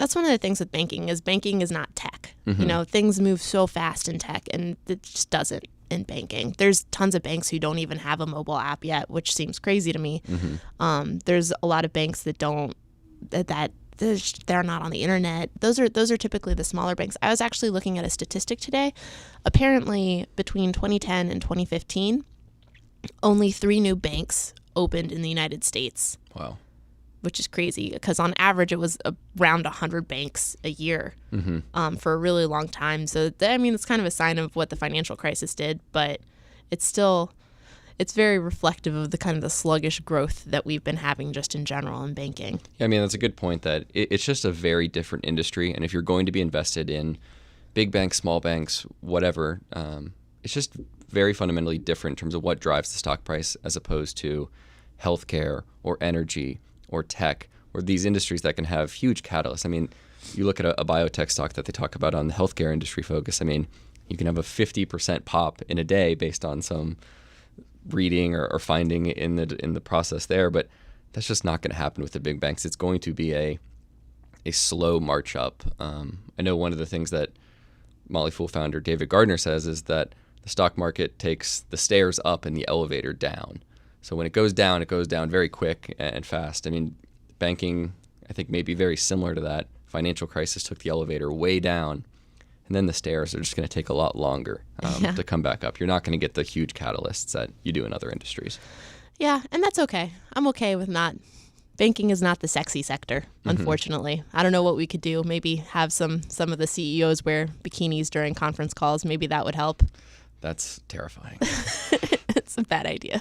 That's one of the things with banking is not tech. Mm-hmm. You know, things move so fast in tech, and it just doesn't in banking. There's tons of banks who don't even have a mobile app yet, which seems crazy to me. Mm-hmm. There's a lot of banks that don't that they're not on the internet. Those are typically the smaller banks. I was actually looking at a statistic today. Apparently, between 2010 and 2015, only 3 new banks opened in the United States. Wow. Which is crazy because on average it was around 100 banks a year for a really long time. So, it's kind of a sign of what the financial crisis did, but it's very reflective of the kind of the sluggish growth that we've been having just in general in banking. Yeah, that's a good point that it's just a very different industry. And if you're going to be invested in big banks, small banks, whatever, it's just very fundamentally different in terms of what drives the stock price as opposed to healthcare or energy or tech or these industries that can have huge catalysts. You look at a biotech stock that they talk about on the healthcare industry focus. You can have a 50% pop in a day based on some reading or finding in the process there, but that's just not going to happen with the big banks. It's going to be a slow march up. I know one of the things that Motley Fool founder David Gardner says is that the stock market takes the stairs up and the elevator down. So when it goes down very quick and fast. Banking, I think, may be very similar to that. Financial crisis took the elevator way down, and then the stairs are just going to take a lot longer to come back up. You're not going to get the huge catalysts that you do in other industries. Yeah, and that's okay. I'm okay with not. Banking is not the sexy sector, unfortunately. I don't know what we could do. Maybe have some of the CEOs wear bikinis during conference calls. Maybe that would help. That's terrifying. It's a bad idea.